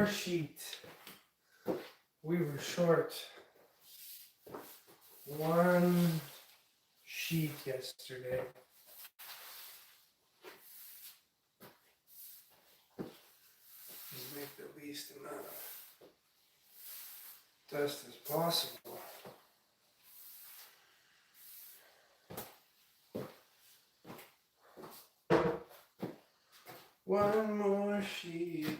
more sheet. We were short one sheet yesterday. Just make the least amount of dust as possible. One more sheet.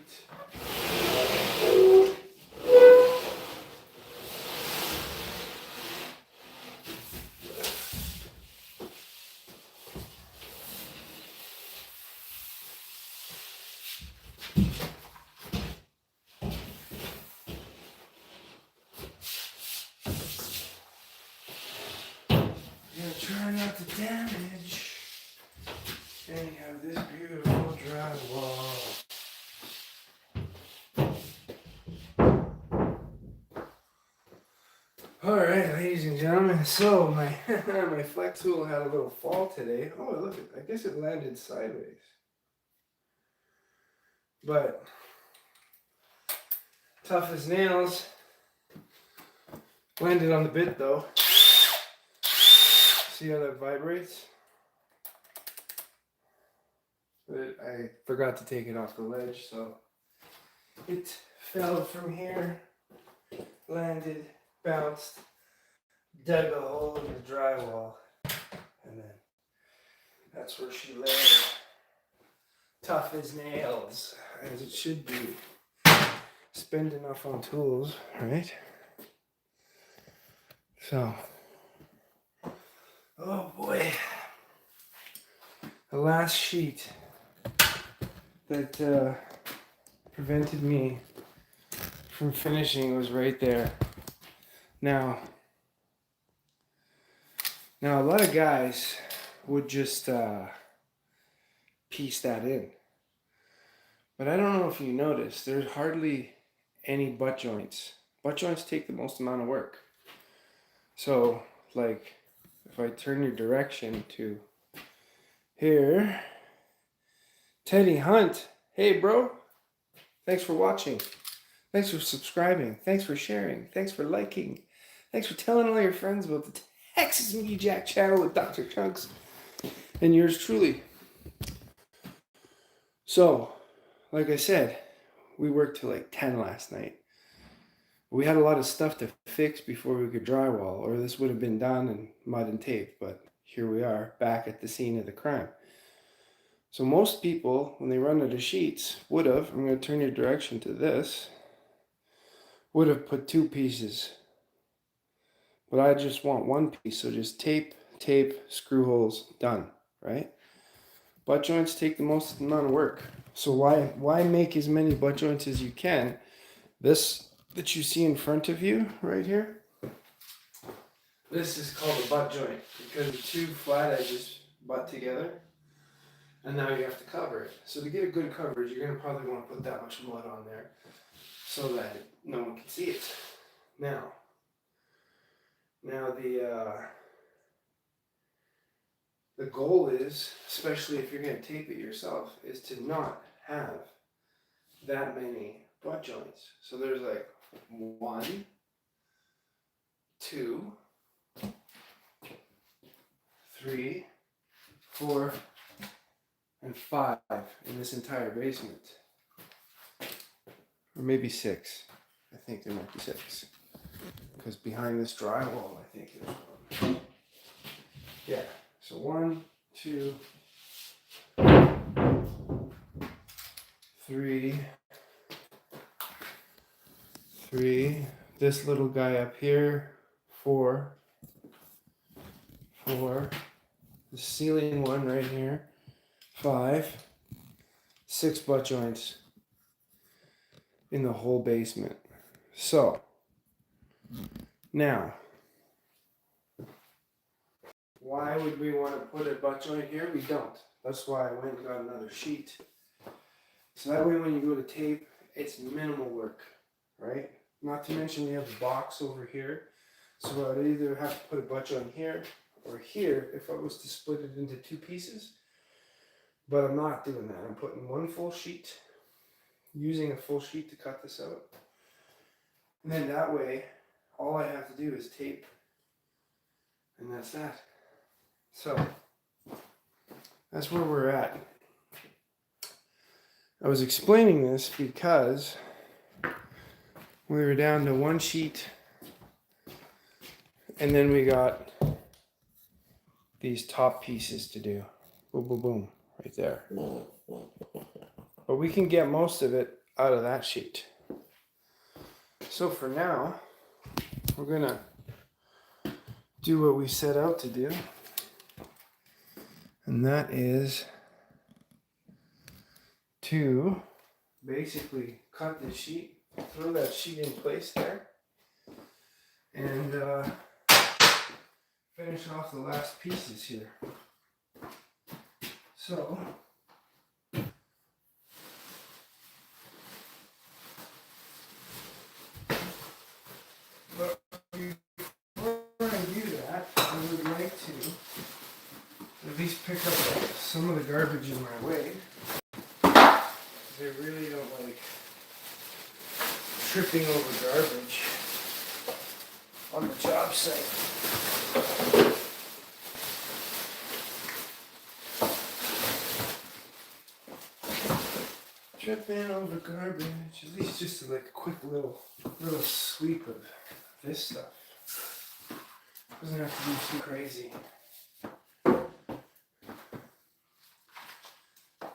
Try not to damage. And you have this beautiful drywall. Alright, ladies and gentlemen, so my my flex tool had a little fall today. Oh, look, I guess it landed sideways. But tough as nails. Landed on the bit though. See how that vibrates? But I forgot to take it off the ledge, so it fell from here, landed, bounced, dug a hole in the drywall, and then that's where she lay. Tough as nails, as it should be. Spend enough on tools, right? So, oh boy. The last sheet that prevented me from finishing was right there. Now a lot of guys would just piece that in. But I don't know if you noticed, there's hardly any butt joints. Butt joints take the most amount of work. So, like, if I turn your direction to here, Teddy Hunt, hey bro, thanks for watching. Thanks for subscribing. Thanks for sharing. Thanks for liking. Thanks for telling all your friends about the Texas Meat Jack channel with Dr. Chunks and yours truly. So, like I said, we worked till like 10 last night. We had a lot of stuff to fix before we could drywall, or this would have been done in mud and tape, but here we are back at the scene of the crime. So most people, when they run out of sheets, would have, I'm going to turn your direction to this, would have put two pieces. But I just want one piece, so just tape, screw holes, done, right? Butt joints take the most amount of work. So why make as many butt joints as you can? This that you see in front of you right here, this is called a butt joint because the two flat edges butt together, and now you have to cover it. So to get a good coverage, you're going to probably want to put that much mud on there so that no one can see it. Now the goal is, especially if you're going to tape it yourself, is to not have that many butt joints. So there's like 1, 2, 3, 4, and 5 in this entire basement. Or maybe 6. I think there might be 6. Because behind this drywall, I think there's 1. Yeah, so 1, 2, 3, this little guy up here, 4, the ceiling one right here, 5, 6 butt joints in the whole basement. So, now, why would we want to put a butt joint here? We don't. That's why I went and got another sheet. So that way when you go to tape, it's minimal work, right? Not to mention we have a box over here. So I'd either have to put a butt joint here or here if I was to split it into 2 pieces. But I'm not doing that. I'm putting 1 full sheet, using a full sheet to cut this out. And then that way, all I have to do is tape. And that's that. So, that's where we're at. I was explaining this because we were down to one sheet, and then we got these top pieces to do. Boom, boom, boom, right there. But we can get most of it out of that sheet. So for now, we're gonna do what we set out to do, and that is to basically cut this sheet, throw that sheet in place there, and finish off the last pieces here. So, but before I do that, I would like to at least pick up some of the garbage in my way. I really don't like tripping over garbage on the job site. Tripping over garbage, at least just like a quick little sweep of this stuff. Doesn't have to be too crazy.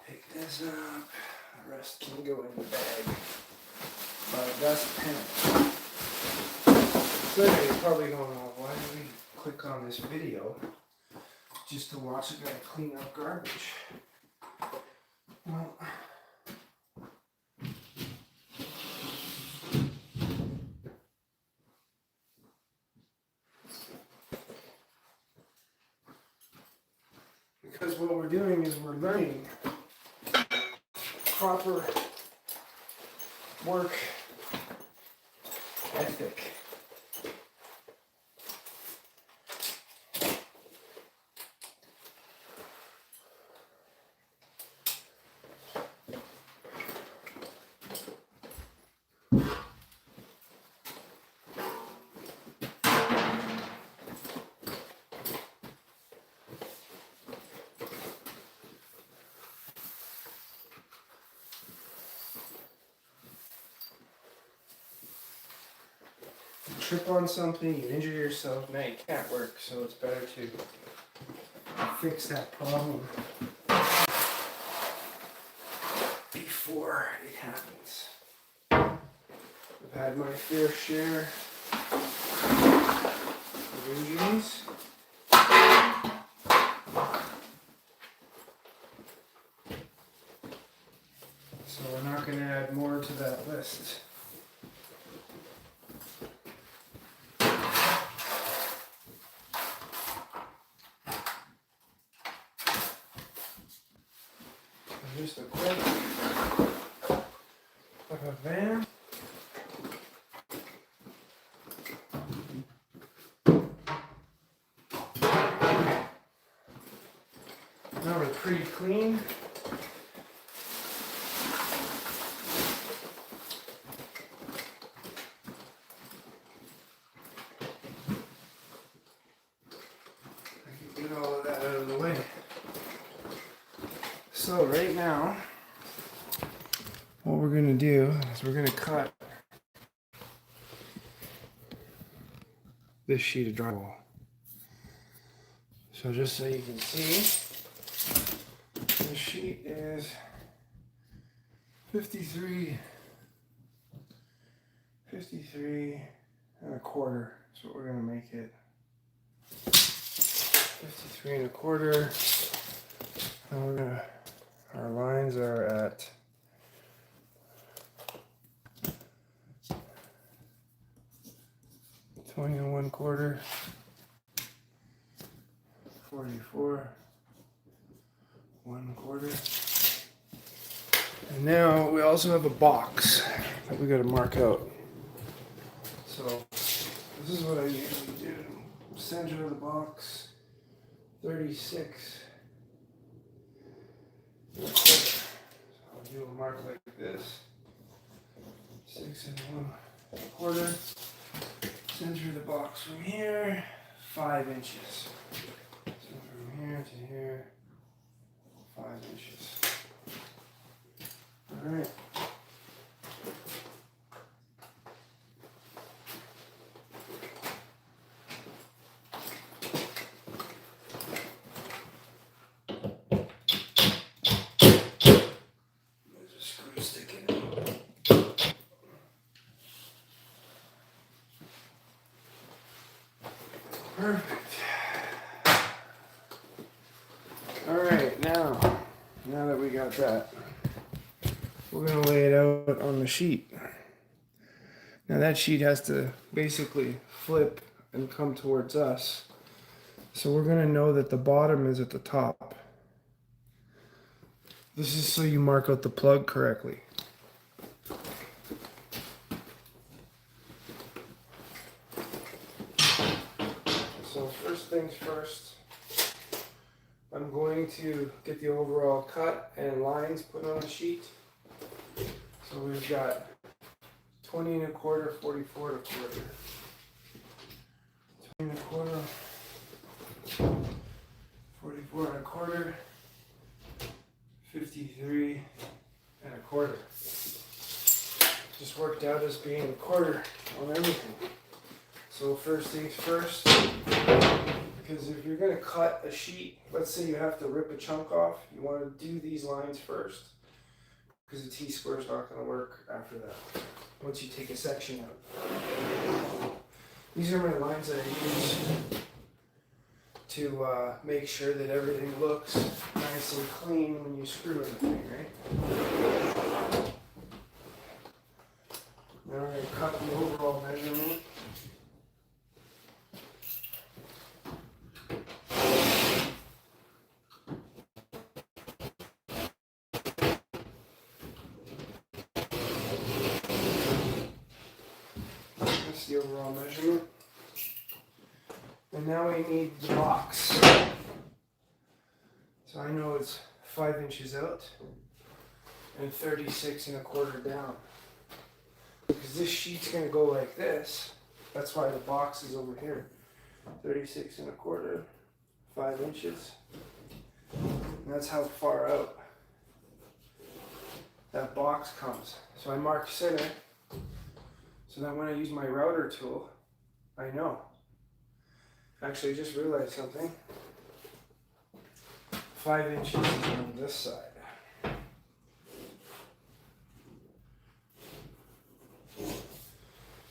Pick this up. The rest can go in the bag. That's a pen. So anyway, you're probably going, oh, why did we click on this video just to watch a guy clean up garbage? Well, because what we're doing is we're learning proper work ethic. Trip on something, you injure yourself, now you can't work, so it's better to fix that problem before it happens. I've had my fair share of injuries. So we're not going to add more to that list. Just a quick of a van. Now we're pretty clean. I can get all of that out of the way. So right now, what we're going to do is we're going to cut this sheet of drywall. So just so you can see, this sheet is 53 and a quarter. That's what we're going to make it. 53 and a quarter. And we're going to, our lines are at 20 and 1/4, 44, 1/4. And now we also have a box that we got to mark out. So this is what I usually do. Center of the box, 36 and a quarter. So I'll do a mark like this. 6.25. Center of the box from here, 5 inches. So from here to here, 5 inches. All right. There's a screw sticking out. Perfect. All right, now that we got that, we're gonna lay it out on the sheet. Now that sheet has to basically flip and come towards us. So we're gonna know that the bottom is at the top. This is so you mark out the plug correctly. So first things first, I'm going to get the overall cut and lines put on the sheet. So we've got 20 1/4, 44 1/4. 20 1/4, 44 1/4, 53 1/4. Just worked out as being a quarter on everything. So first things first, because if you're going to cut a sheet, let's say you have to rip a chunk off, you want to do these lines first, because the T-square is not going to work after that, once you take a section out. These are my lines that I use to make sure that everything looks nice and clean when you screw everything, right? Now we're going to cut the overall measurement. That's the overall measurement. And now we need the box. So I know it's 5 inches out and 36 1/4 down. Because this sheet's going to go like this. That's why the box is over here. 36 1/4, 5 inches. And that's how far out that box comes. So I mark center so that when I use my router tool, I know. Actually, I just realized something. 5 inches is on this side.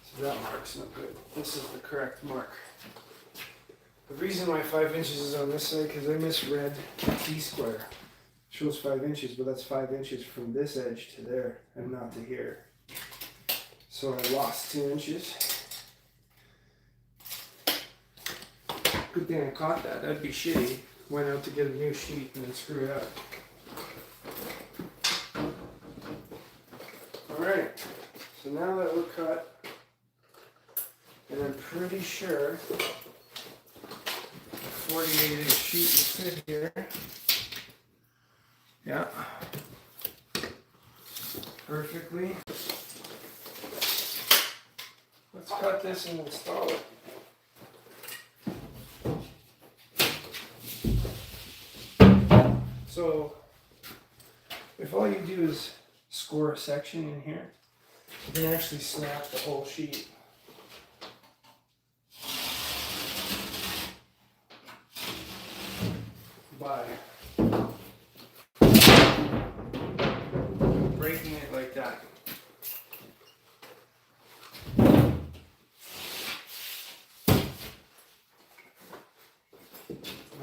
So that mark's not good. This is the correct mark. The reason why 5 inches is on this side, because I misread T-square. It shows 5 inches, but that's 5 inches from this edge to there and not to here. So I lost 2 inches. Good thing I caught that. That'd be shitty. Went out to get a new sheet and then screw it up. Alright, so now that we're cut, and I'm pretty sure a 48-inch sheet will fit here. Yeah. Perfectly. Let's cut this and install it. So, if all you do is score a section in here, you can actually snap the whole sheet. By breaking it like that.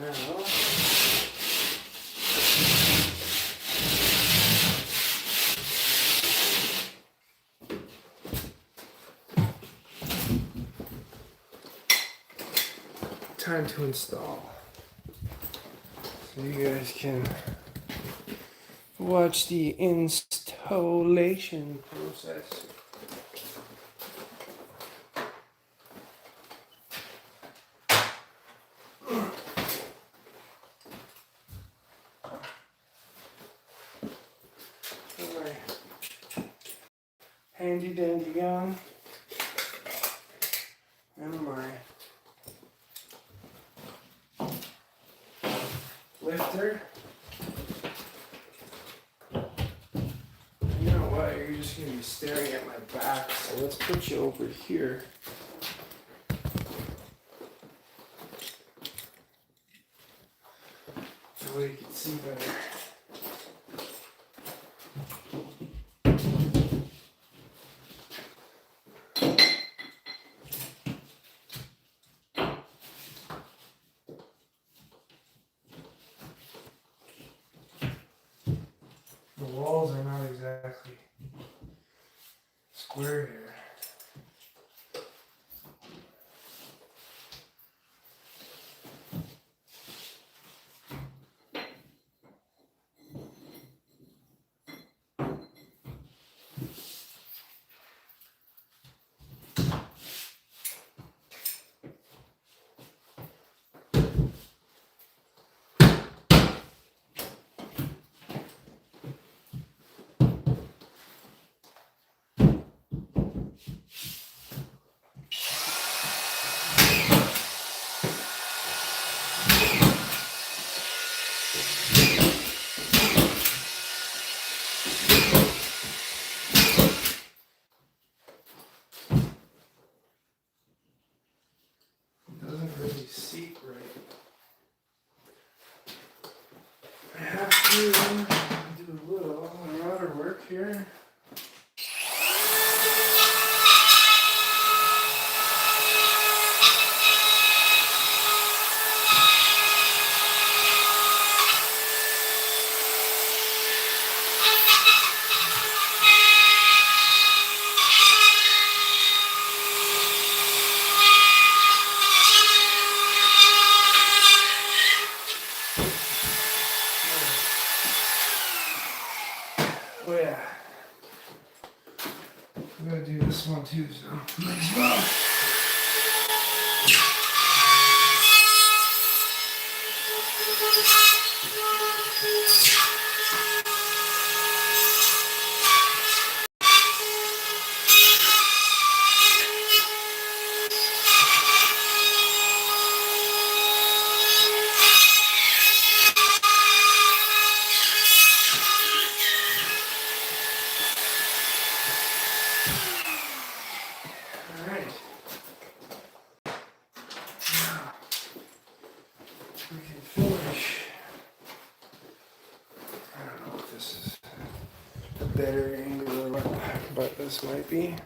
Now, time to install. So you guys can watch the installation process. My handy dandy gun and my lifter. You know what? You're just going to be staring at my back, so let's put you over here. So you can see better. The walls are not exactly square here. Doesn't really seat right. I have to do a little router work here. Oh yeah. I'm gonna do this one too, so might as well. Alright. Now we can finish. I don't know if this is a better angle or what, but this might be.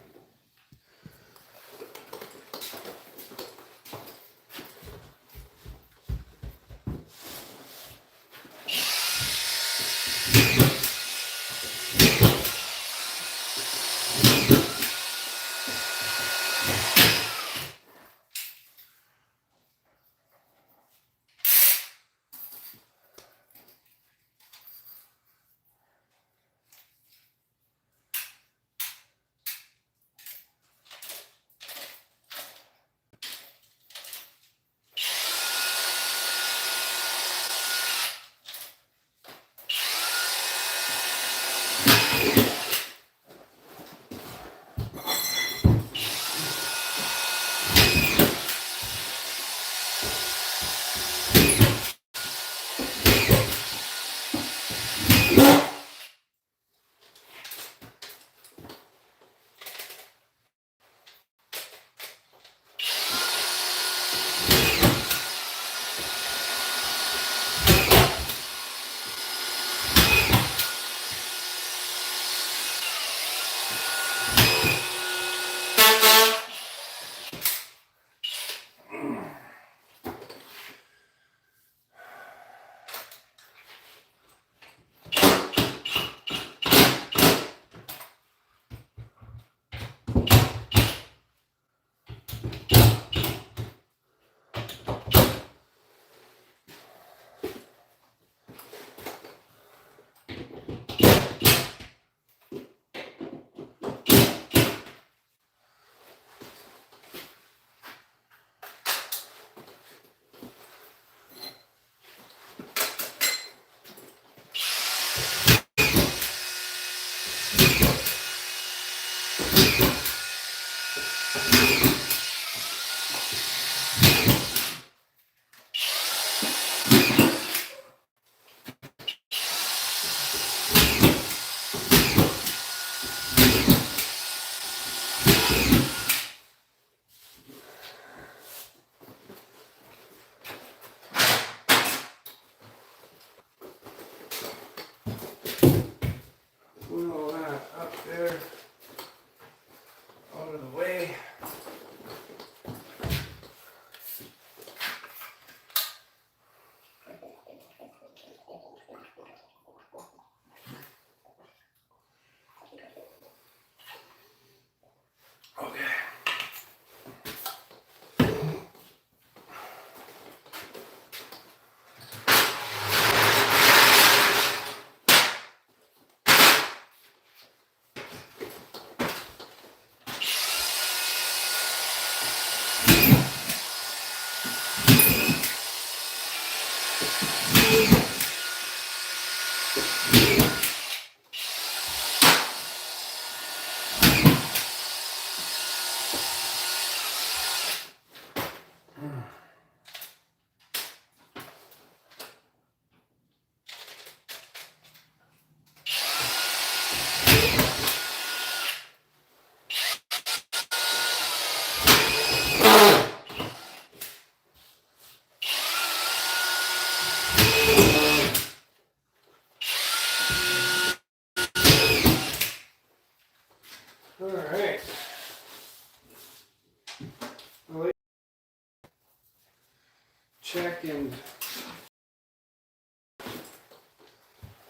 check and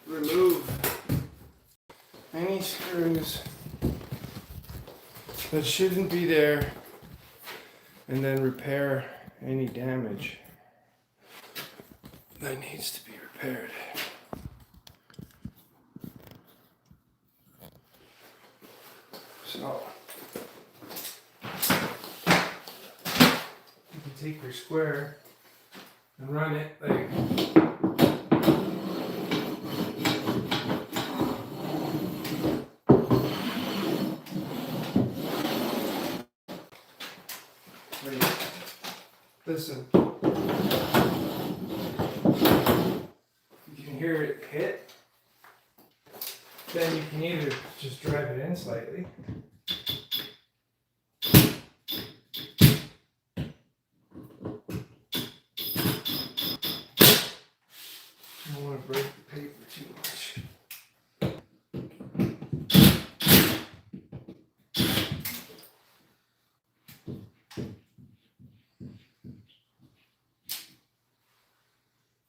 remove any screws that shouldn't be there, and then repair any damage that needs to be repaired. So you can take your square and run it like listen. You can hear it hit. Then you can either just drive it in slightly. I don't want to break the paper too much.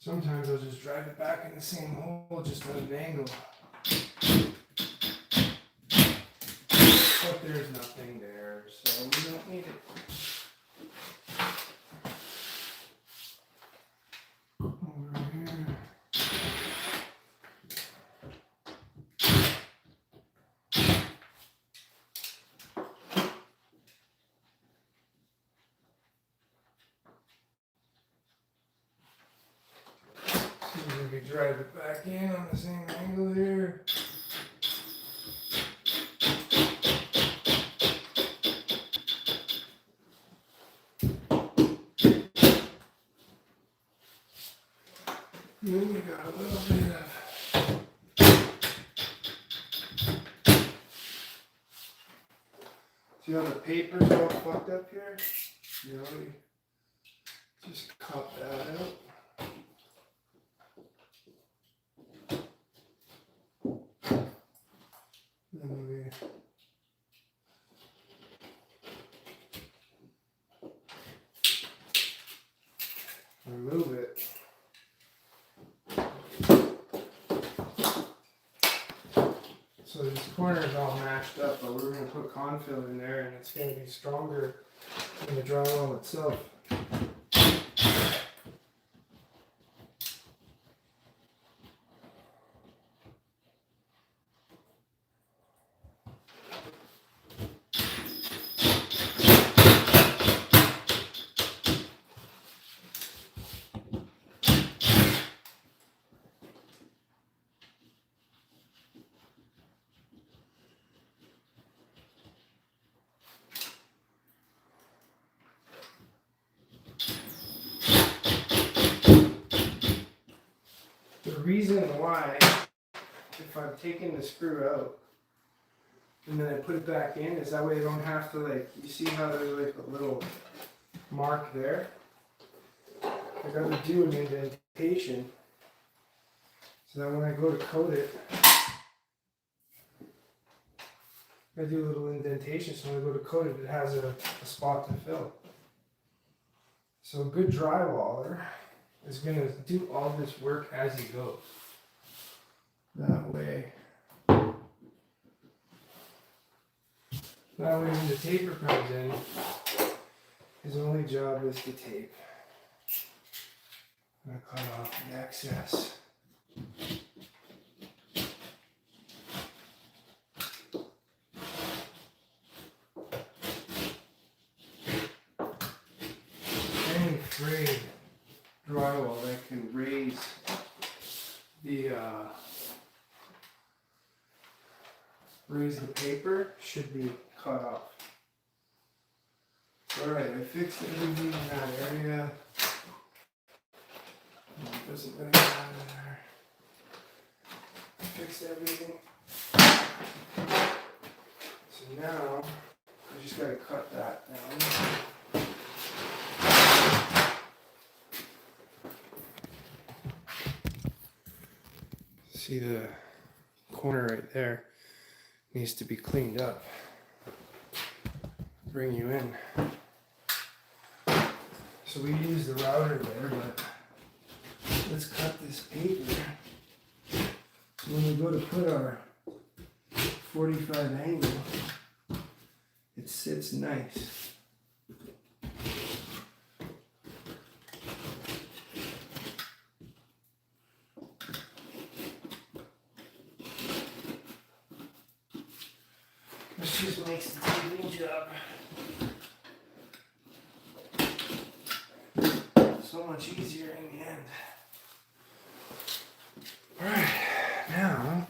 Sometimes I'll just drive it back in the same hole, just at an angle. But there's nothing there, so we don't need it. Over here. See if we can drive it back in on the same angle here. And then we got a little bit of see how the paper's all fucked up here? You know, we just cut that out. Then we remove it. So these corners all matched up, but we're going to put confill in there and it's going to be stronger than the drywall itself. The reason why, if I'm taking the screw out and then I put it back in, is that way I don't have to, like, you see how there's like a little mark there? I gotta do an indentation so that when I go to coat it, I do a little indentation so when I go to coat it, it has a spot to fill. So a good drywaller is going to do all this work as he goes. That way when the taper comes in, his only job is to tape. I'm going to cut off the excess. Any frayed drywall that can raise the paper should be cut off. Alright, I fixed everything in that area. It doesn't really matter there. I fixed everything. So now I just gotta cut that down. See the corner right there needs to be cleaned up. Bring you in. So we use the router there, but let's cut this paper. So when we go to put our 45 angle, it sits nice. This just makes the tubing job so much easier in the end. Alright, now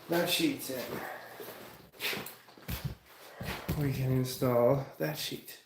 that sheet's in. We can install that sheet.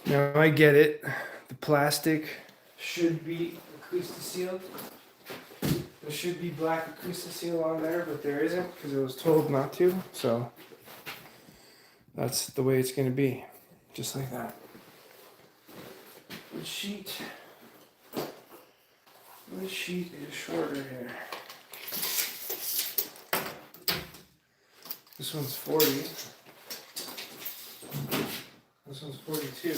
Now I get it. The plastic should be acoustic sealed. There should be black acoustic seal on there, but there isn't because it was told not to. So that's the way it's going to be, just like that. Which sheet is shorter here? This one's 40. This one's 42.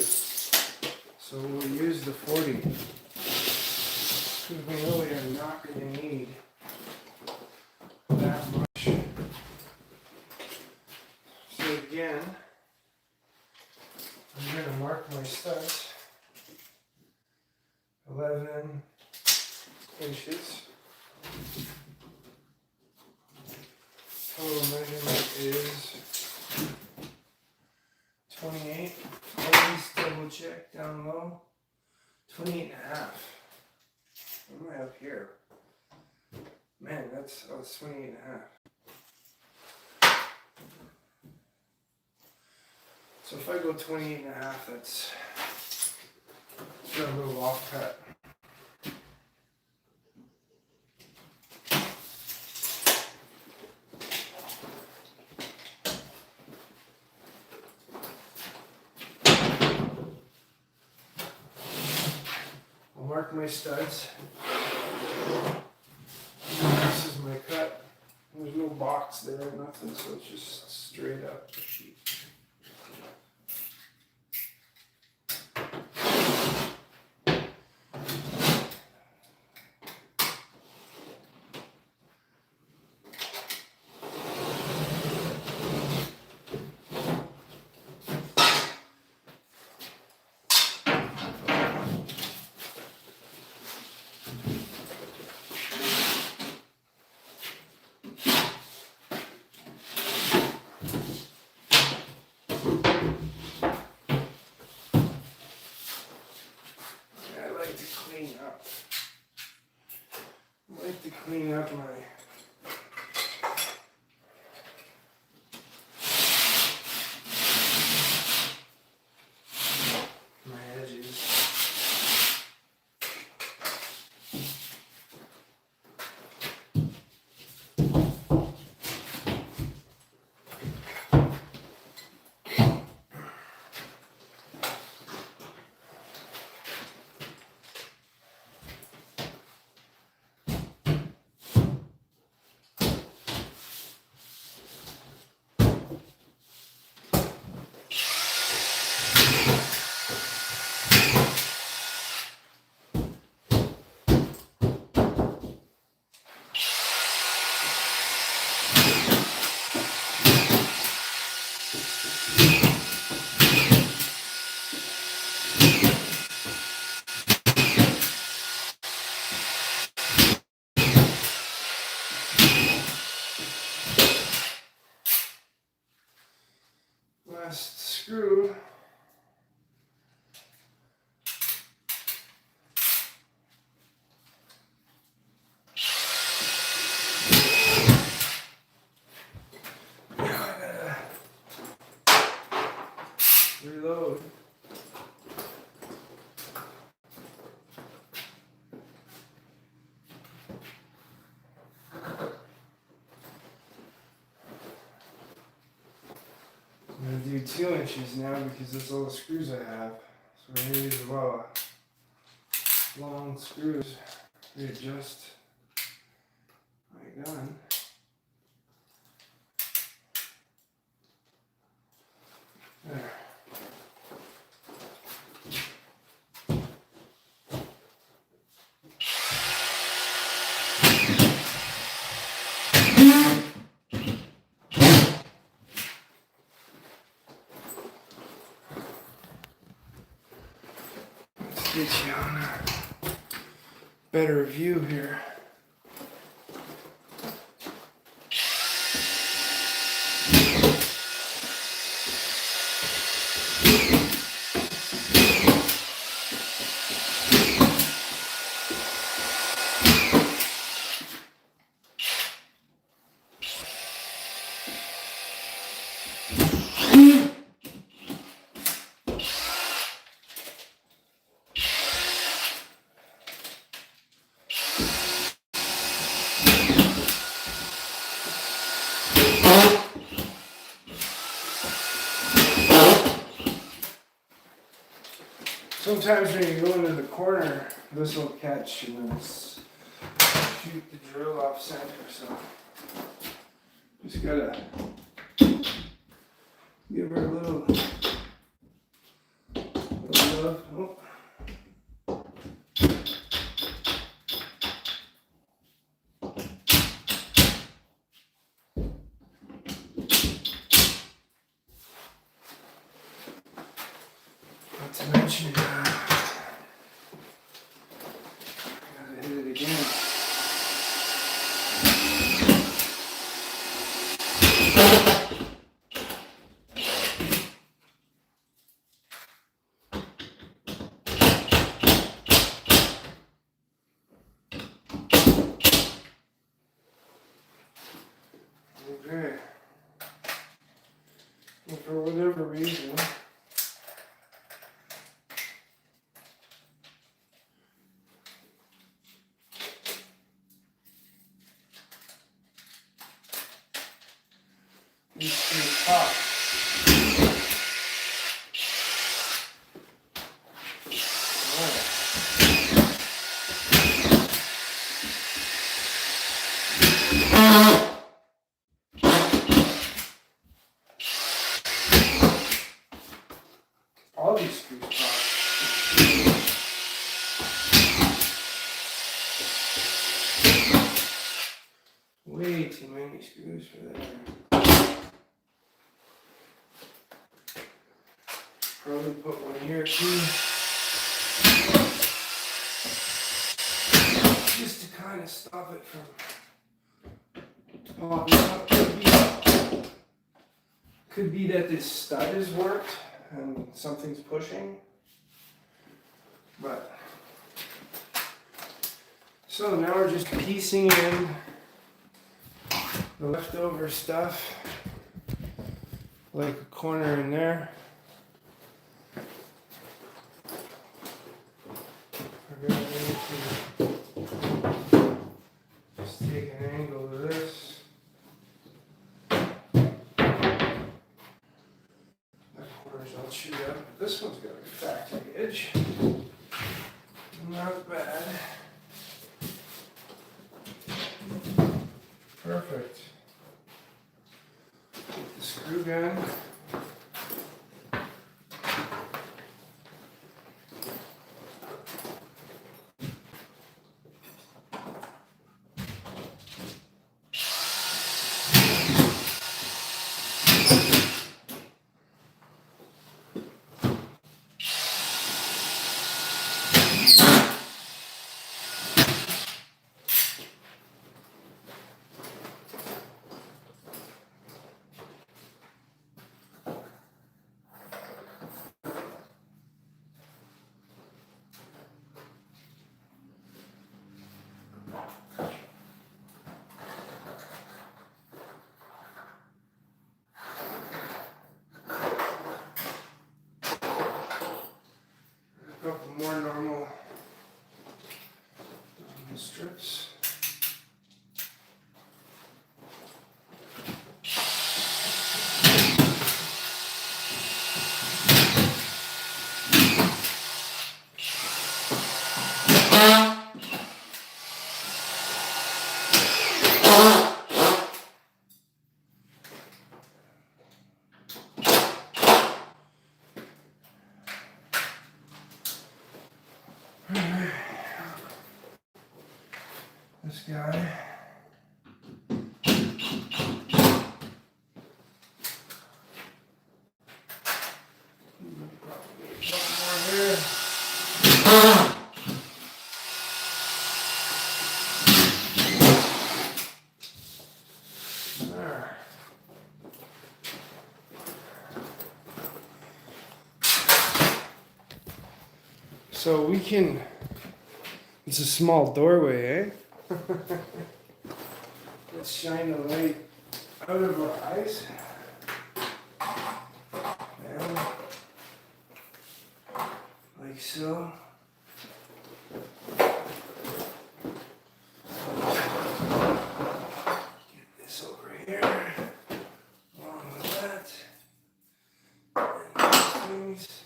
So we'll use the 40. Because we know we are not going to need that much. So again, I'm going to mark my studs. 11 inches. Total measurement is 28. Always double check down low. 28 and a half. What am I up here? Man, that's 28 and a half. So if I go 28 and a half, that's got a little off cut. Mark my studs. This is my cut. There's no box there or nothing, so it's just straight up the sheet. I like to clean up my edges. 2 inches now because that's all the screws I have. So we're gonna use a lot of long screws. Readjust my gun. There. Let's get you on a better view here. Sometimes when you go into the corner, this will catch and then shoot the drill off center. So just gotta give her a little love. Oh. Not to mention, I gotta hit it again. Okay. And for whatever reason, these screws pop. All these screws pop. Way too many screws for that. Probably put one here too. Just to kind of stop it from popping up. Could be that this stud is warped and something's pushing. But so now we're just piecing in the leftover stuff, like a corner in there. We're going to just take an angle of this. That corner's all chewed up. This one's got a factory edge. Not bad. Perfect. Get the screw gun. Couple more normal strips. guy. So we can, it's a small doorway, eh? Let's shine the light out of our eyes. And like so. Get this over here, along with that. And these things.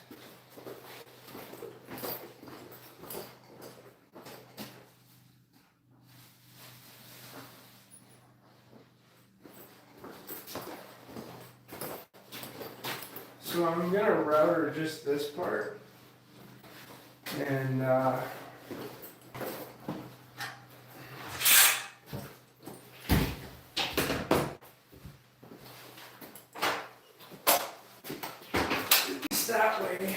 So I'm gonna router just this part, and it's that way.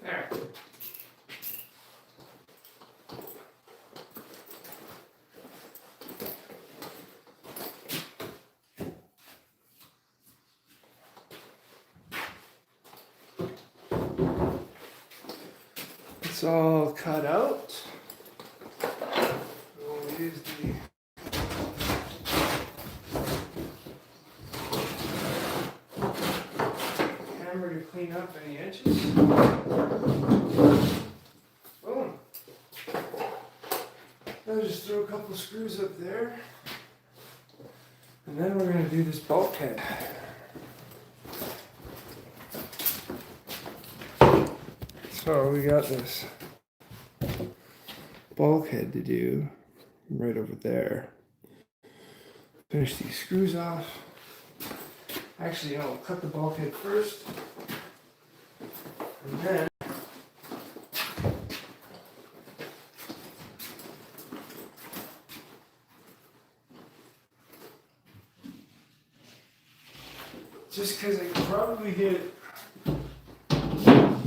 There. It's all cut out. We'll use the hammer to clean up any edges. Boom. I'll just throw a couple screws up there. And then we're going to do this bulkhead. So we got this bulkhead to do right over there. Finish these screws off. Actually, I'll cut the bulkhead first. And then just because I can probably get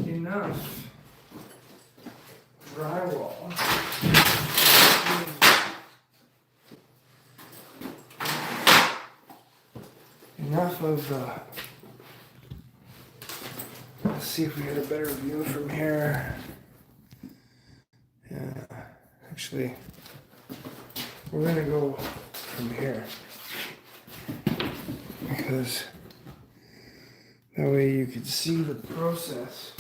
enough drywall. Enough of let's see if we get a better view from here. Yeah, actually, we're gonna go from here because that way you can see the process.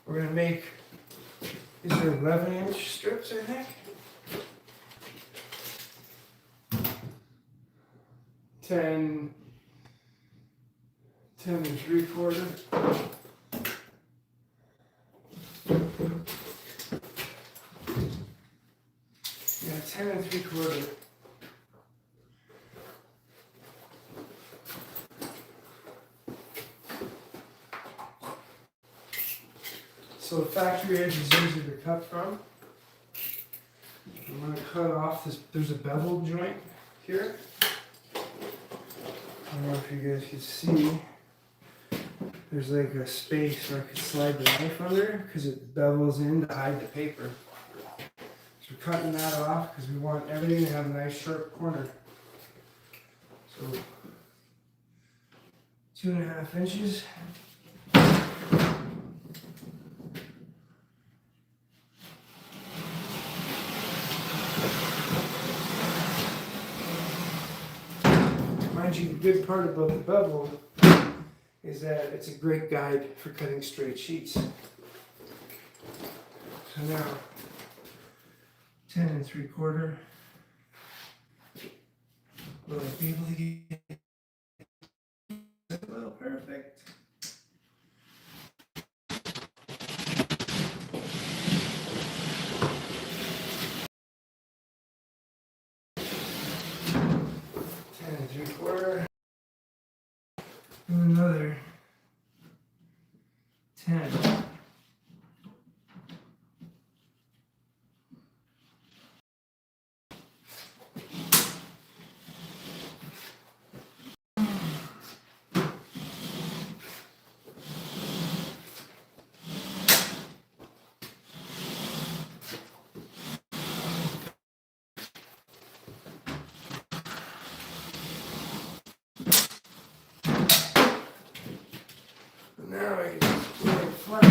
We're gonna make, these are 11-inch strips, I think. 10 and 3/4. Yeah, 10 and 3/4. So the factory edge is easy to cut from. I'm going to cut off this, there's a bevel joint here. I don't know if you guys can see. There's like a space where I could slide the knife under because it bevels in to hide the paper. So we're cutting that off because we want everything to have a nice sharp corner. So 2.5 inches. Mind you, the good part about the bevel is that it's a great guide for cutting straight sheets. So now, 10 and 3/4. Will I be able to get it? Well, perfect. And 3/4. And another 10. Now I can just lay it flat.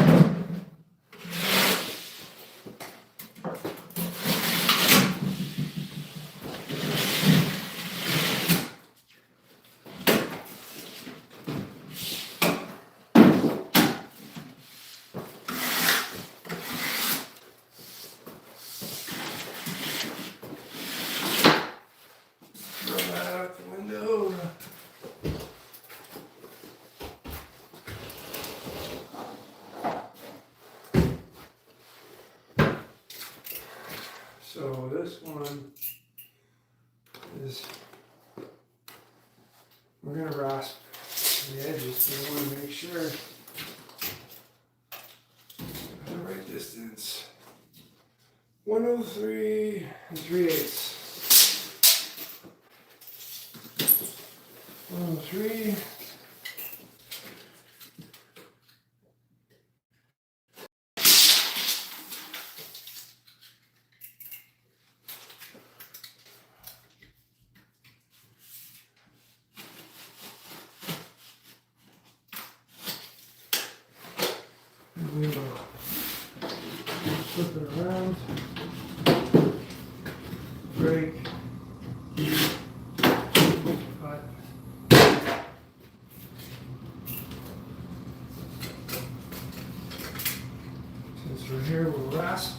Throw that out the window. So this one is, we're going to rasp the edges, so we want to make sure the right distance. 103 3/8. 103. We will flip it around, break, cut. Since we're here, we'll rasp.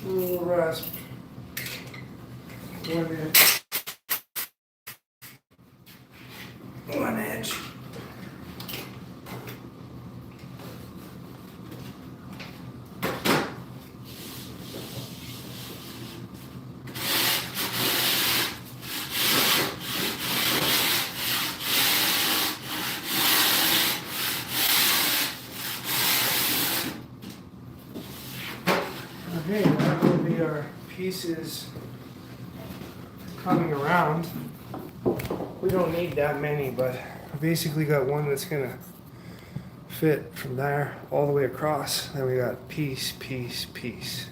A little rasp. One edge. Okay, that will be our pieces coming around. We don't need that many, but I basically got one that's gonna fit from there all the way across. Then we got piece, piece, piece.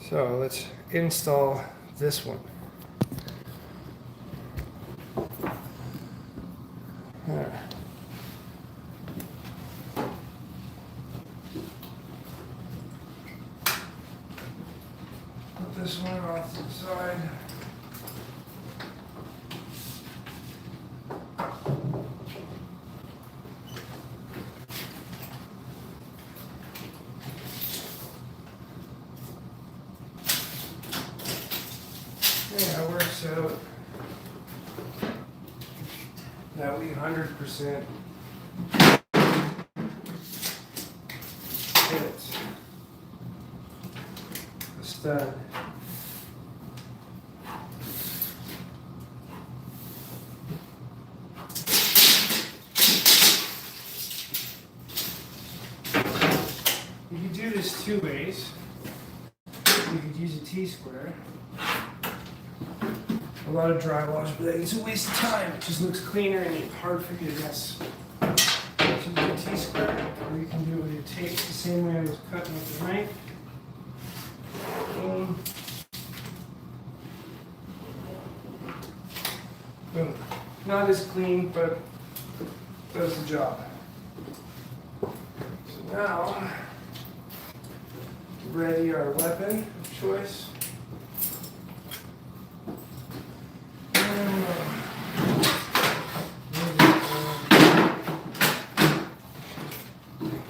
So let's install this one. There. Put this one off to the side. Yeah, it works out that we 100% hit the stud. You could do this two ways. You could use a T-square. A lot of drywall, but it's a waste of time. It just looks cleaner and hard for you to guess. So you do a T-square, or you can do it with your tape the same way I was cutting with the knife. Boom. Boom. Not as clean, but does the job. So now, ready our weapon of choice.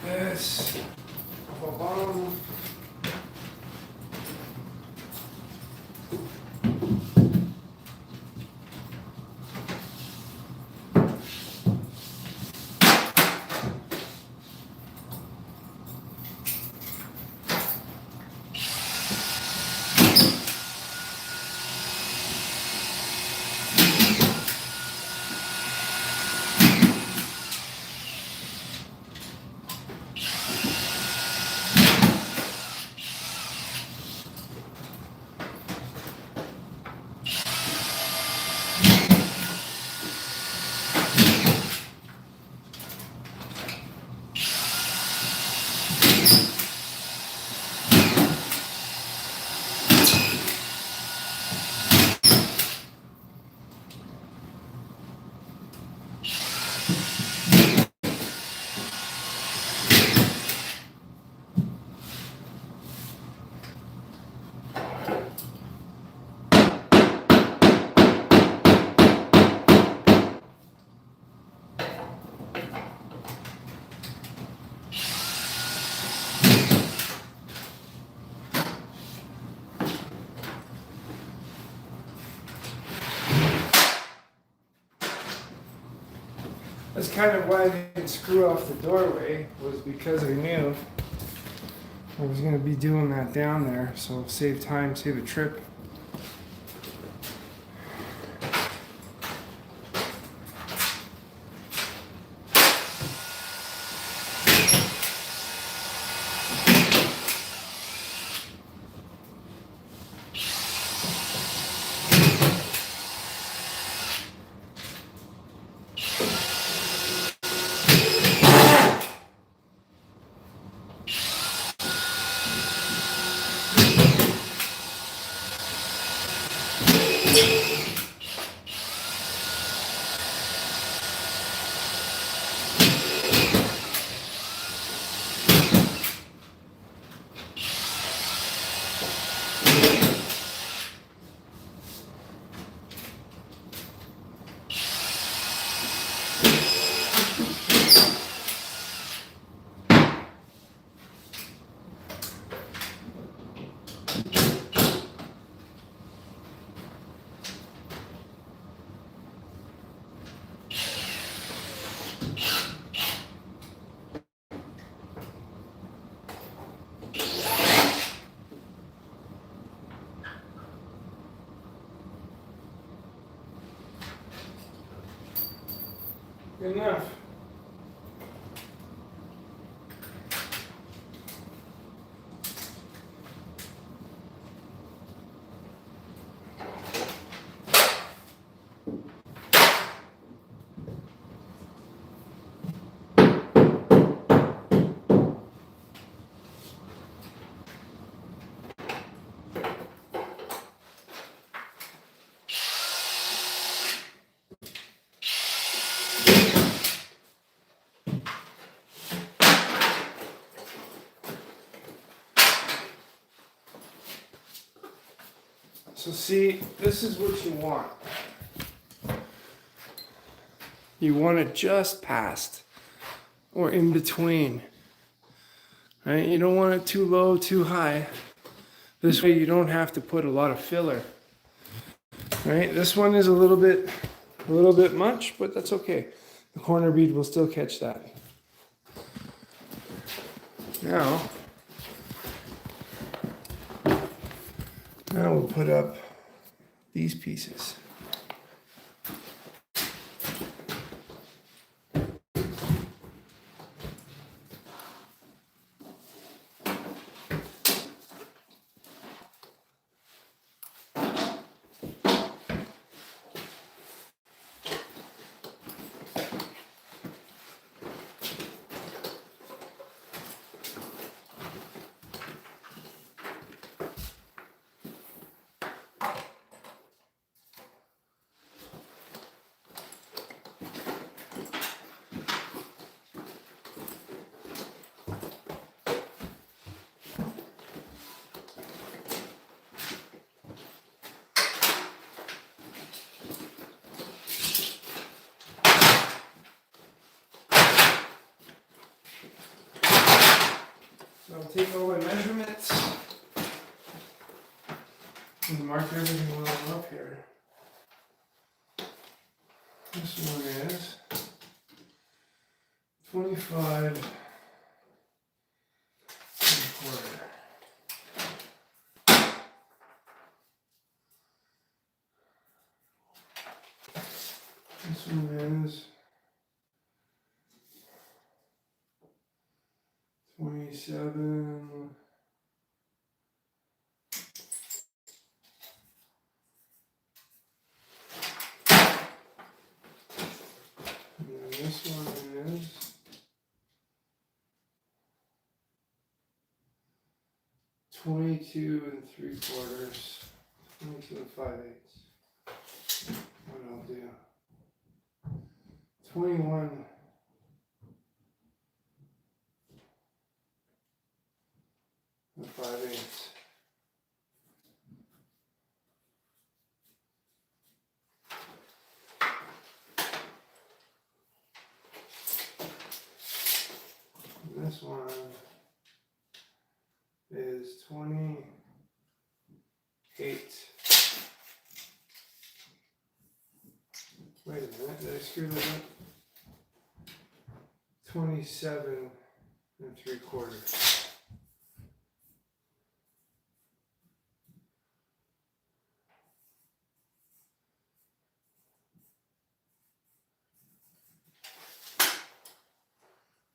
This, bottom. That's kind of why I didn't screw off the doorway, was because I knew I was going to be doing that down there, so save time, save a trip. Good enough. So see, this is what you want. You want it just past or in between, right? You don't want it too low, too high. This way you don't have to put a lot of filler, right? This one is a little bit much, but that's okay. The corner bead will still catch that. Now we'll put up these pieces. So I'll take all my measurements and mark everything while I'm up here. This one is 25 1/4. This one is 27. And then this one is 22 3/4, 22 5/8. What I'll do, 21 5/8. This one is 28. Wait a minute, did I screw that up? 27 3/4.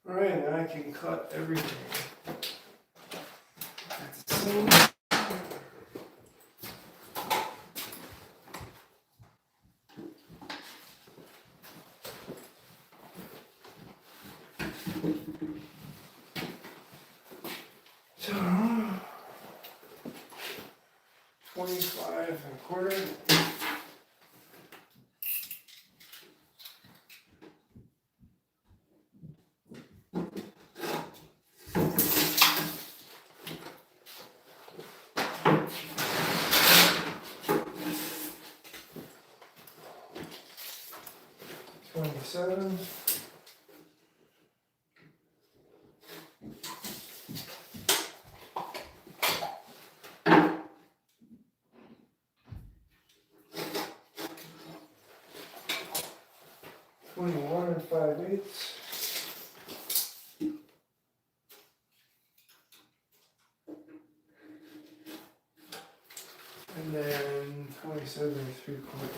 All right, now I can cut everything at the same time. 25 1/4. Seven. $21 5/8. And then 27 3/4.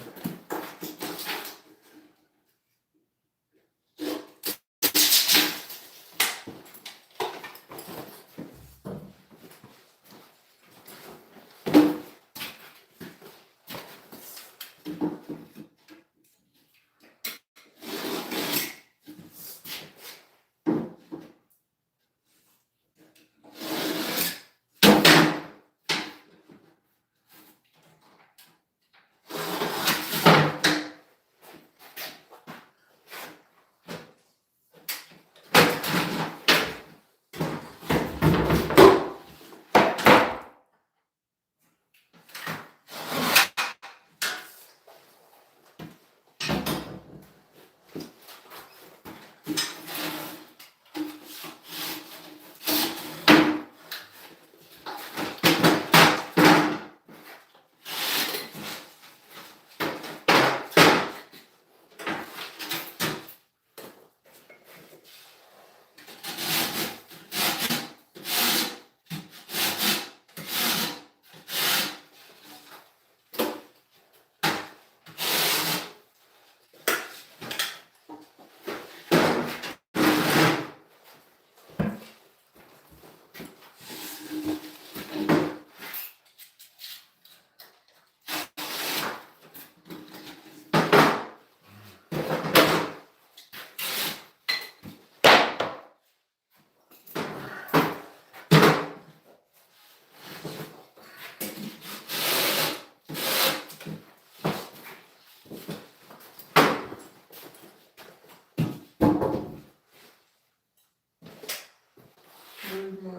Where's my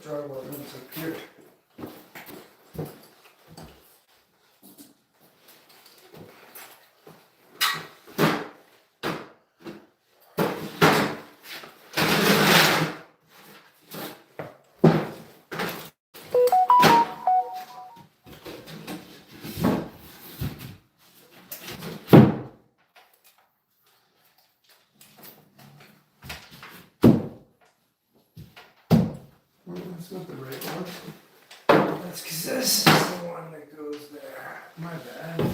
drywall? No, it's up here. That's not the right one. That's because this is the one that goes there. My bad.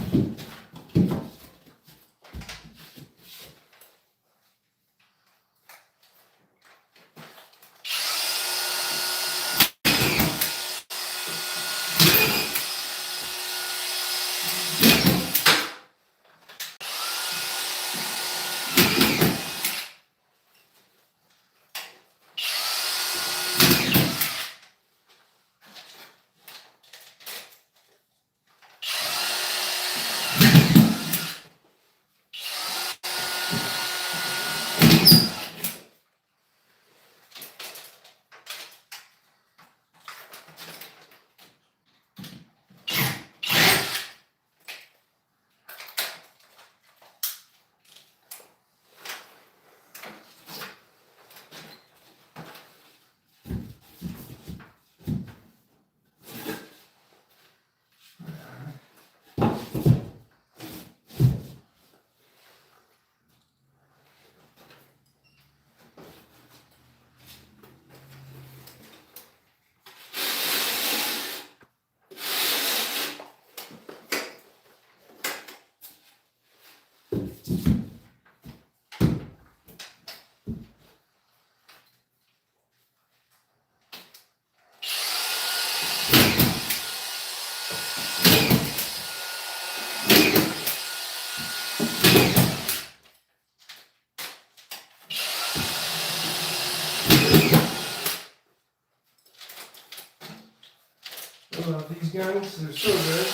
I love these guns, they're so good.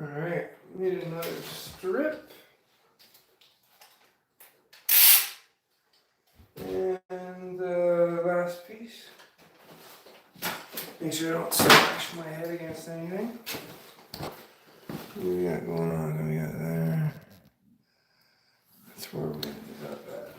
Alright, need another strip. And the last piece. Make sure I don't smash my head against anything. What do we got going on? What do we got there? That's where we ended up at.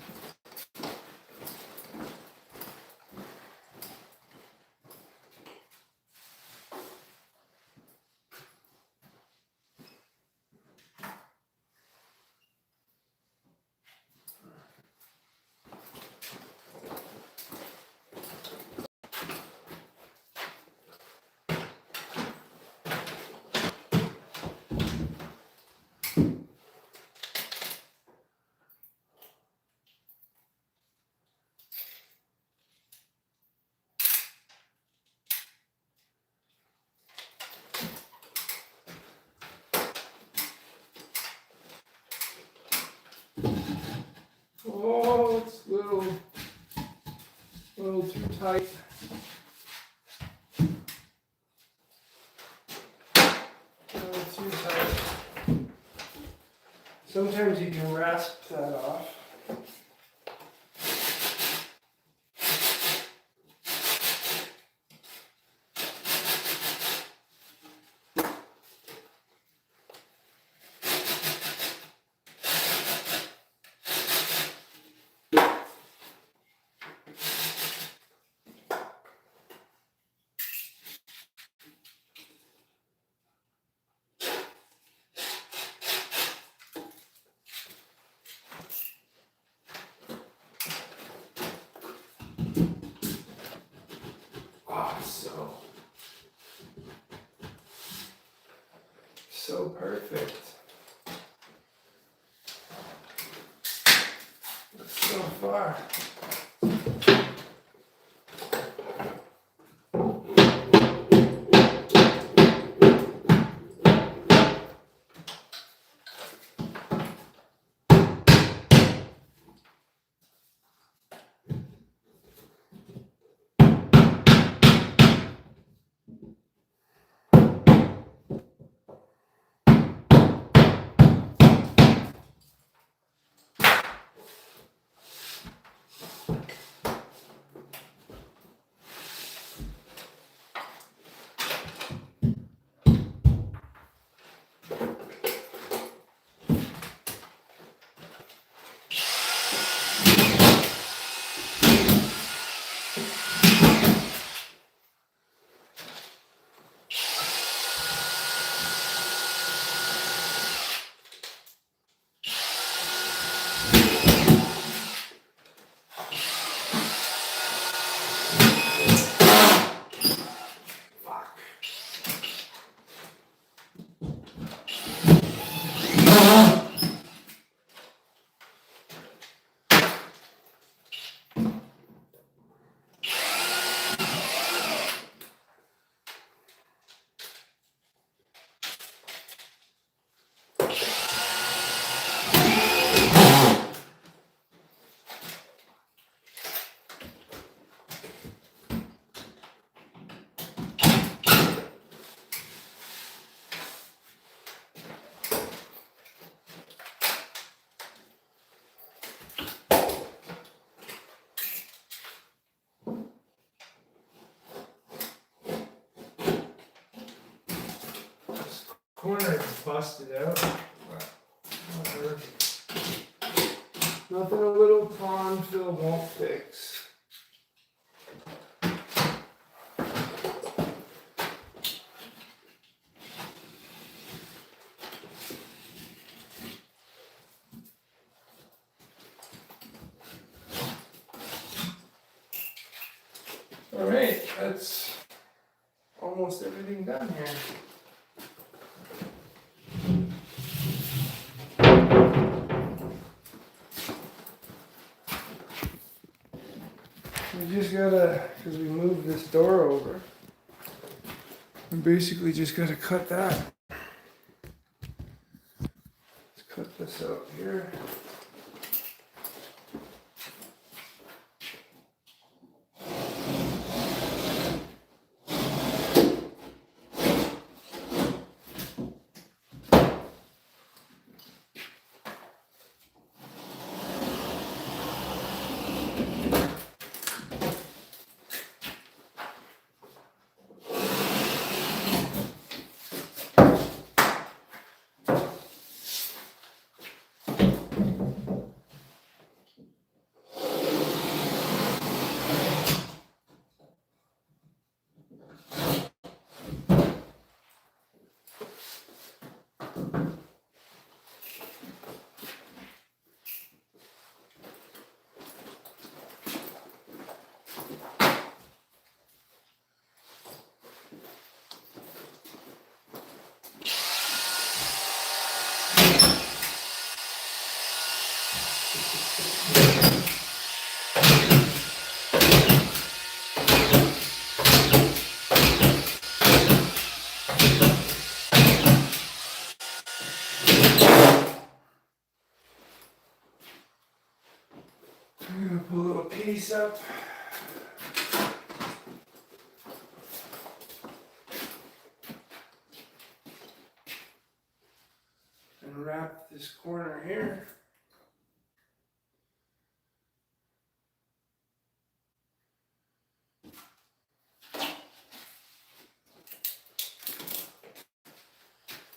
tight. Not too tight. Sometimes you can rasp that off. So perfect. So far. Corner is busted out. Whatever. Nothing a little pond fill won't fix. Alright, that's almost everything done here. We just gotta, because we moved this door over, we basically just gotta cut that. Let's cut this out here. I'm gonna pull a little piece up. Unwrap this corner here.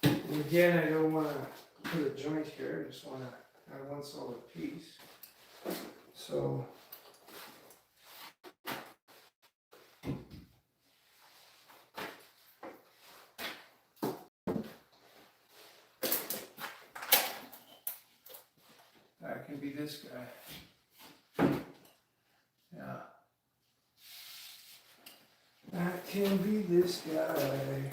And again, I don't want to put a joint here. I just want to have one solid piece. So that can be this guy. Yeah. That can be this guy.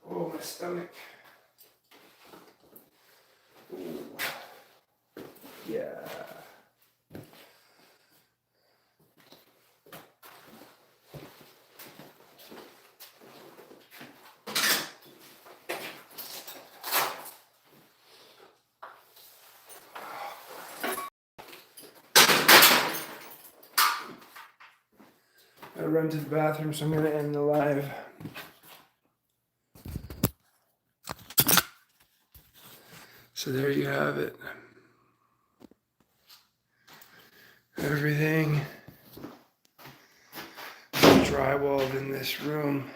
Oh, my stomach. Ooh. Yeah. I run to the bathroom, so I'm going to end the live. So there you have it. Everything drywalled in this room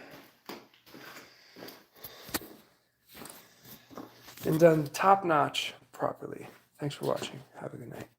and done top notch properly. Thanks for watching. Have a good night.